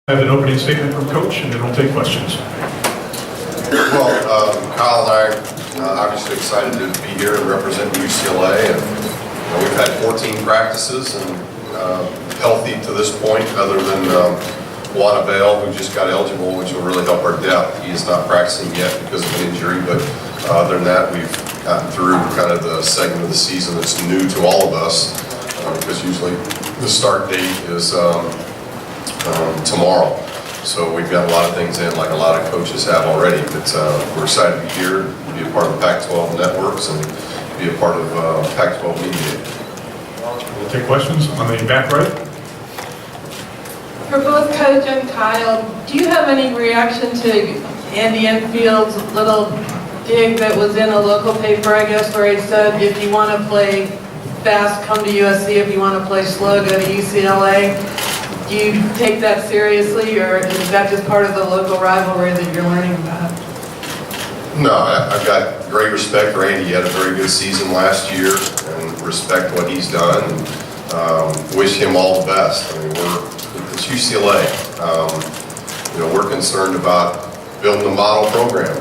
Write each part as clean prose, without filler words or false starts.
I have an opening statement from Coach, and then we'll take questions. Well, Kyle and I are obviously excited to be here and represent UCLA. And we've had 14 practices and healthy to this point, other than Juan Abel, who just got eligible, which will really help our depth. He is not practicing yet because of an injury, but other than that, we've gotten through kind of the segment of the season that's new to all of us, because usually the start date is tomorrow. So we've got a lot of things in, like a lot of coaches have already, but we're excited to be here, to be a part of the Pac-12 networks, and be a part of Pac-12 media. We'll take questions on the back right. For both Coach and Kyle, do you have any reaction to Andy Enfield's little dig that was in a local paper, I guess, where he said, if you want to play fast, come to USC, if you want to play slow, go to UCLA? Do you take that seriously, or is that just part of the local rivalry that you're learning about? No, I've got great respect for Andy. He had a very good season last year, and respect what he's done, and wish him all the best. I mean, it's UCLA. We're concerned about building a model program.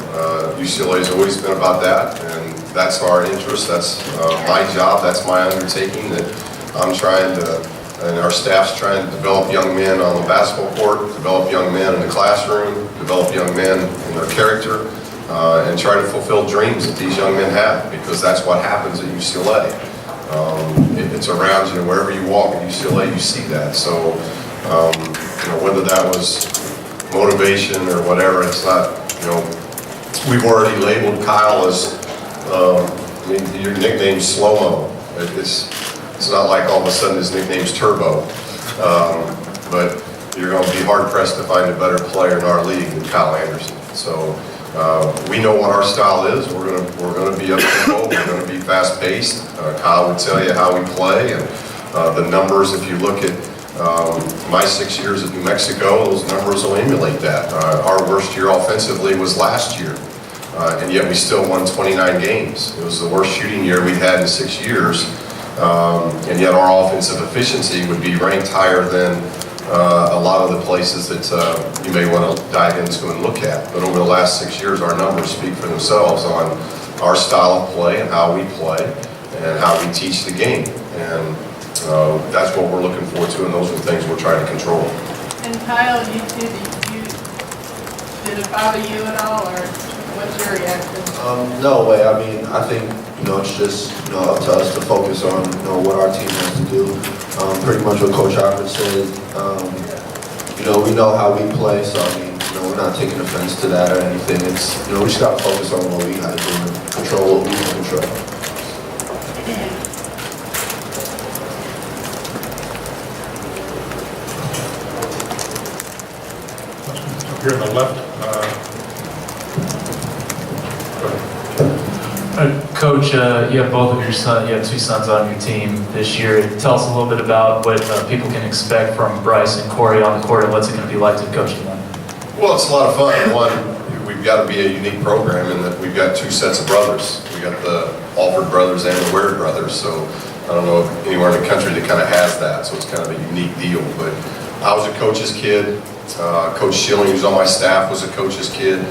UCLA has always been about that, and that's our interest. That's my job. That's my undertaking. That I'm trying to. And our staff's trying to develop young men on the basketball court, develop young men in the classroom, develop young men in their character, and try to fulfill dreams that these young men have, because that's what happens at UCLA. It's around you, wherever you walk at UCLA, you see that. So, whether that was motivation or whatever, it's not, we've already labeled Kyle as, your nickname's Slow-Mo. It's not like all of a sudden his nickname's Turbo, but you're going to be hard-pressed to find a better player in our league than Kyle Anderson. So we know what our style is. We're going to be up tempo. We're going to be fast-paced. Kyle would tell you how we play, and the numbers. If you look at my 6 years at New Mexico, those numbers will emulate that. Our worst year offensively was last year, and yet we still won 29 games. It was the worst shooting year we'd had in 6 years. And yet our offensive efficiency would be ranked higher than a lot of the places that you may want to dive into and look at. But over the last 6 years, our numbers speak for themselves on our style of play and how we play and how we teach the game. And that's what we're looking forward to, and those are the things we're trying to control. And Kyle, did it bother you at all, or what's your reaction? No way. I mean, I think it's just up to us to focus on what our team has to do. Pretty much what Coach Harvard said. We know how we play, so I mean, we're not taking offense to that or anything. It's we just got to focus on what we got to do and control what we can control. Here on the left. Coach, you have both of your sons. You have two sons on your team this year. Tell us a little bit about what people can expect from Bryce and Corey on the court, and what's it going to be like to coach them. Well, it's a lot of fun. One, we've got to be a unique program in that we've got two sets of brothers. We got the Alford brothers and the Ware brothers. So I don't know of anywhere in the country that kind of has that. So it's kind of a unique deal. But I was a coach's kid. Coach Schilling, who's on my staff, was a coach's kid.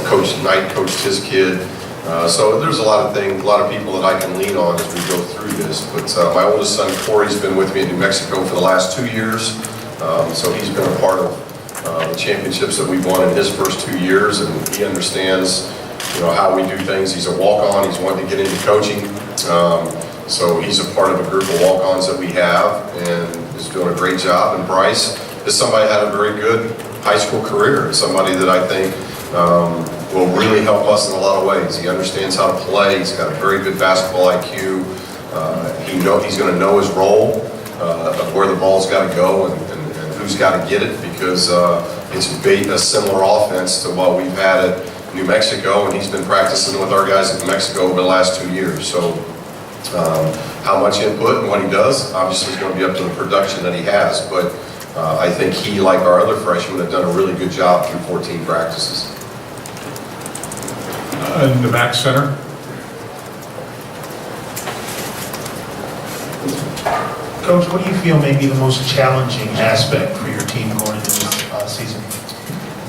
Coach Knight coached his kid. So there's a lot of things, a lot of people that I can lean on as we go through this. But my oldest son, Corey's been with me in New Mexico for the last 2 years. So he's been a part of the championships that we've won in his first 2 years, and he understands, how we do things. He's a walk-on. He's wanting to get into coaching. So he's a part of a group of walk-ons that we have, and is doing a great job. And Bryce is somebody that had a very good high school career. Somebody that I think will really help us in a lot of ways. He understands how to play. He's got a very good basketball IQ. He's going to know his role of where the ball's got to go and who's got to get it, because it's a similar offense to what we've had at New Mexico, and he's been practicing with our guys at New Mexico over the last 2 years. So how much input and what he does obviously is going to be up to the production that he has, but I think he, like our other freshmen, have done a really good job through 14 practices. In the back center. Coach, what do you feel may be the most challenging aspect for your team going into this season?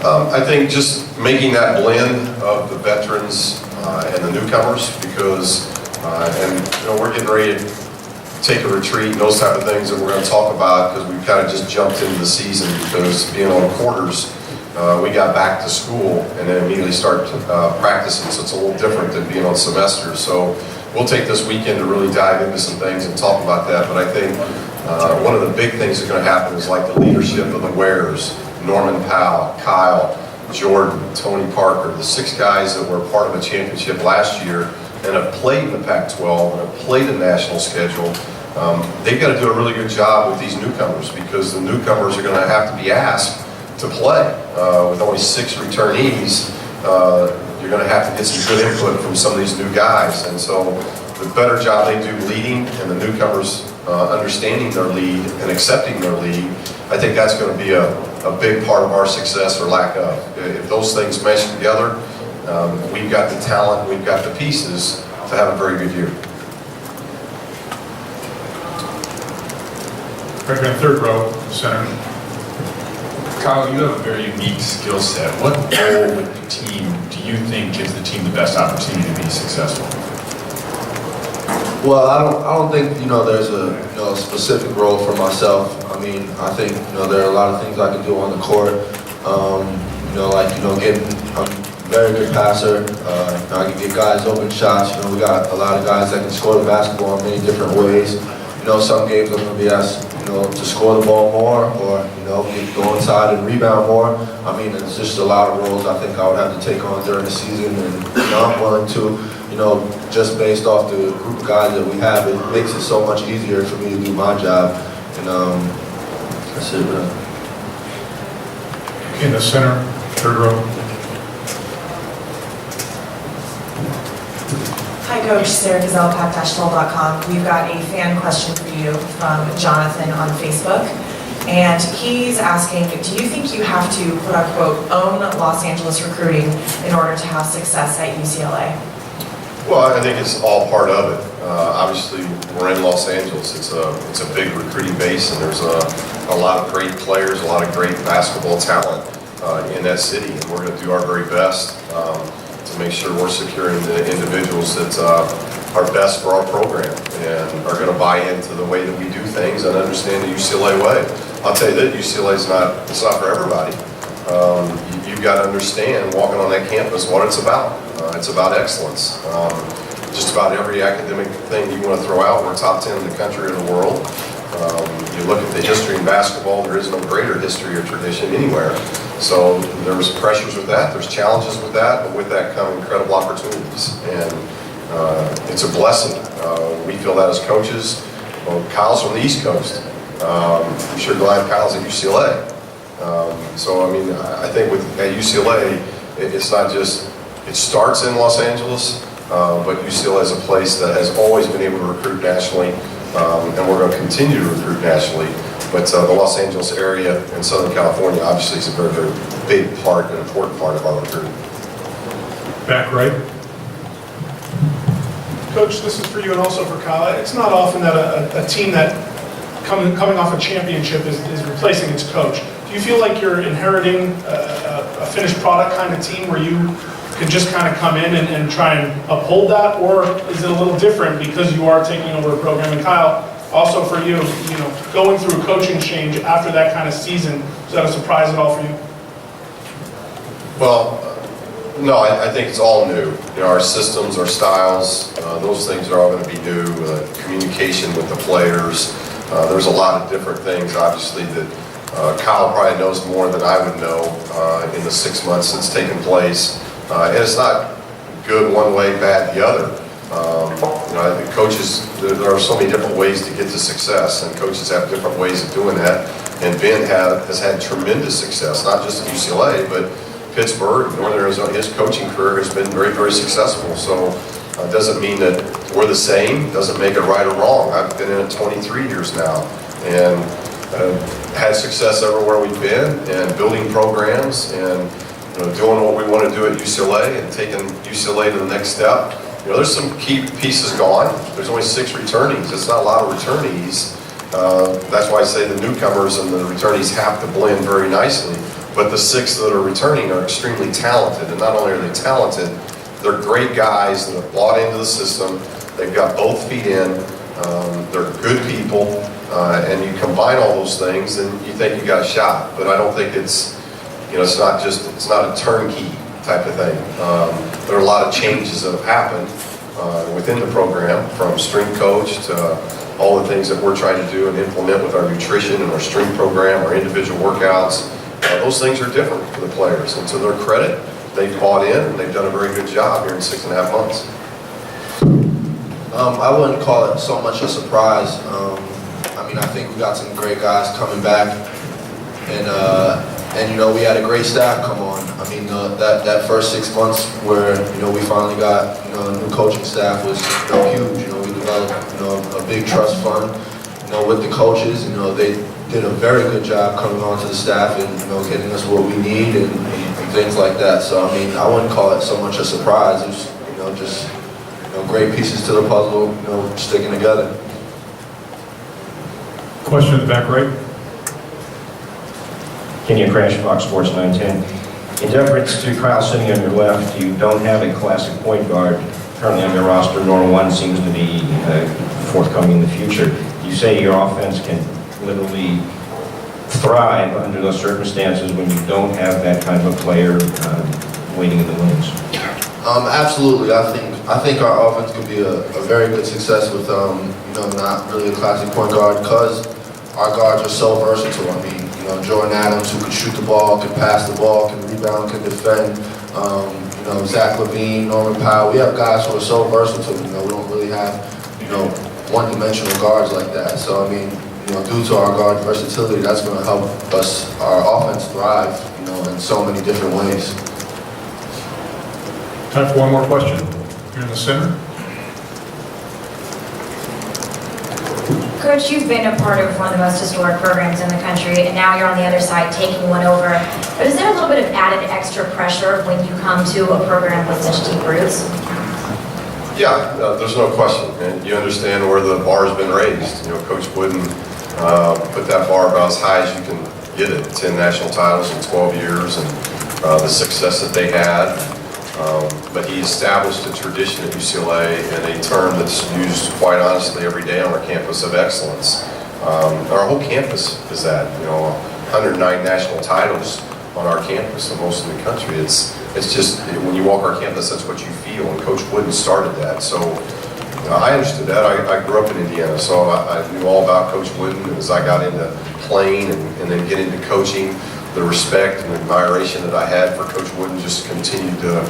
I think just making that blend of the veterans and the newcomers, because we're getting ready to take a retreat and those type of things that we're going to talk about, because we've kind of just jumped into the season, because being on quarters, we got back to school and then immediately start practicing, so it's a little different than being on semesters. So we'll take this weekend to really dive into some things and talk about that, but I think one of the big things that's going to happen is like the leadership of the Wares, Norman Powell, Kyle, Jordan, Tony Parker, the 6 guys that were part of a championship last year and have played in the Pac-12 and have played the national schedule. They've got to do a really good job with these newcomers, because the newcomers are going to have to be asked to play. With only 6 returnees, you're going to have to get some good input from some of these new guys. And so the better job they do leading and the newcomers understanding their lead and accepting their lead, I think that's going to be a big part of our success or lack of. If those things mesh together, we've got the talent, we've got the pieces to have a very good year. Right in third row, center. Kyle, you have a very unique skill set. What role with the team do you think gives the team the best opportunity to be successful? Well, I don't think there's a specific role for myself. I mean, I think there are a lot of things I can do on the court. I'm a very good passer. I can get guys open shots. We got a lot of guys that can score the basketball in many different ways. Some games I'm going to be asked to score the ball more, or go inside and rebound more. I mean, it's just a lot of roles I think I would have to take on during the season, and I'm willing to. Just based off the group of guys that we have, it makes it so much easier for me to do my job. And that's it, man. In the center, third row. Hi, Coach. Sarah Gazelle, pac-12.com. We've got a fan question for you from Jonathan on Facebook. And he's asking, do you think you have to, quote unquote, own Los Angeles recruiting in order to have success at UCLA? Well, I think it's all part of it. Obviously, we're in Los Angeles. It's a big recruiting base, and there's a lot of great players, a lot of great basketball talent in that city, and we're going to do our very best to make sure we're securing the individuals that are best for our program and are going to buy into the way that we do things and understand the UCLA way. I'll tell you that UCLA is not for everybody. You've got to understand, walking on that campus, what it's about. It's about excellence. Just about every academic thing you want to throw out, we're top 10 in the country or the world. You look at the history in basketball, there is no greater history or tradition anywhere. So there's pressures with that, there's challenges with that, but with that come incredible opportunities. And it's a blessing. We feel that as coaches. Well, Kyle's from the East Coast. I'm sure glad Kyle's at UCLA. So, I mean, I think at UCLA, it's not just, it starts in Los Angeles, but UCLA is a place that has always been able to recruit nationally, and we're going to continue to recruit nationally. But the Los Angeles area and Southern California obviously is a very, very big part and important part of our recruiting. Back right. Coach, this is for you and also for Kyle. It's not often that a team that coming off a championship is replacing its coach. Do you feel like you're inheriting a finished product kind of team where you can just kind of come in and try and uphold that, or is it a little different because you are taking over a program? And Kyle, also for you, going through a coaching change after that kind of season, is that a surprise at all for you? Well, no, I think it's all new. Our systems, our styles, those things are all going to be new. Communication with the players. There's a lot of different things, obviously, that Kyle probably knows more than I would know in the 6 months it's taken place. And it's not good one way, bad the other. I think coaches, there are so many different ways to get to success, and coaches have different ways of doing that. And Ben has had tremendous success, not just at UCLA, but Pittsburgh, Northern Arizona. His coaching career has been very, very successful. So it doesn't mean that we're the same, doesn't make it right or wrong. I've been in it 23 years now, and had success everywhere we've been, and building programs, and doing what we want to do at UCLA and taking UCLA to the next step. There's some key pieces gone. There's only 6 returnees. It's not a lot of returnees. That's why I say the newcomers and the returnees have to blend very nicely. But the 6 that are returning are extremely talented, and not only are they talented, they're great guys that have bought into the system. They've got both feet in. They're good people, and you combine all those things, and you think you got a shot. But I don't think it's not a turnkey type of thing. There are a lot of changes that have happened within the program, from strength coach to all the things that we're trying to do and implement with our nutrition and our strength program, our individual workouts. Those things are different for the players, and to their credit, they've bought in and they've done a very good job here in 6.5 months. I wouldn't call it so much a surprise. I mean, I think we got some great guys coming back, and we had a great staff come on. I mean, that first 6 months where we finally got a new coaching staff was huge. We developed a big trust fund with the coaches. They did a very good job coming on to the staff and getting us what we need and things like that. So I mean, I wouldn't call it so much a surprise. It was just great pieces to the puzzle, sticking together. Question in the back right. Kenny Crash, Fox Sports 910. In deference to Kyle sitting on your left, you don't have a classic point guard currently on your roster, nor one seems to be forthcoming in the future. You say your offense can literally thrive under those circumstances when you don't have that kind of a player waiting in the wings. Absolutely. I think our offense could be a very good success with not really a classic point guard, because our guards are so versatile. I mean, Jordan Adams, who can shoot the ball, can pass the ball, can rebound, can defend. Zach LaVine, Norman Powell. We have guys who are so versatile. We don't really have one-dimensional guards like that. So I mean, due to our guard versatility, that's going to help our offense thrive, in so many different ways. Time for one more question. Here in the center. Coach, you've been a part of one of the most historic programs in the country, and now you're on the other side taking one over. But is there a little bit of added extra pressure when you come to a program with such deep roots? Yeah, there's no question. And you understand where the bar's been raised. Coach Wooden put that bar about as high as you can get it. 10 national titles in 12 years, and the success that they had. But he established a tradition at UCLA, and a term that's used quite honestly every day on our campus, of excellence. Our whole campus is that, 109 national titles on our campus, the most in the country. It's just, when you walk our campus, that's what you feel, and Coach Wooden started that. So I understood that. I grew up in Indiana, so I knew all about Coach Wooden. As I got into playing and then get into coaching, the respect and admiration that I had for Coach Wooden just continued to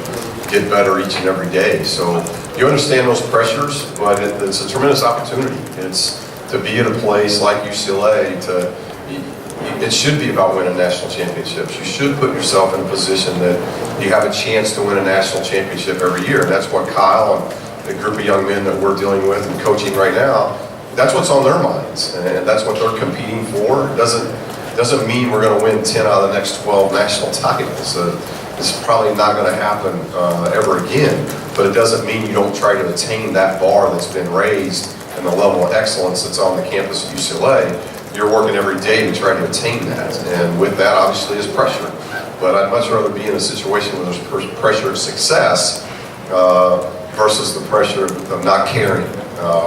get better each and every day. So you understand those pressures, but it's a tremendous opportunity. It's to be at a place like UCLA. It should be about winning national championships. You should put yourself in a position that you have a chance to win a national championship every year. And that's what Kyle and the group of young men that we're dealing with and coaching right now, that's what's on their minds, and that's what they're competing for. It doesn't mean we're going to win 10 out of the next 12 national titles. It's probably not going to happen ever again, but it doesn't mean you don't try to attain that bar that's been raised and the level of excellence that's on the campus of UCLA. You're working every day to try to attain that, and with that obviously is pressure. But I'd much rather be in a situation where there's pressure of success versus the pressure of not caring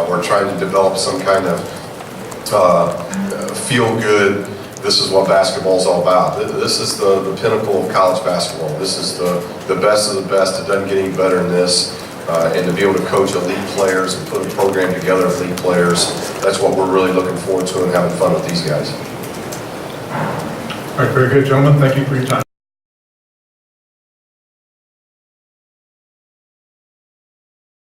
or trying to develop some kind of feel-good, this is what basketball is all about. This is the pinnacle of college basketball. This is the best of the best. It doesn't get any better than this. And to be able to coach elite players and put a program together of elite players, that's what we're really looking forward to and having fun with these guys. All right, very good, gentlemen. Thank you for your time.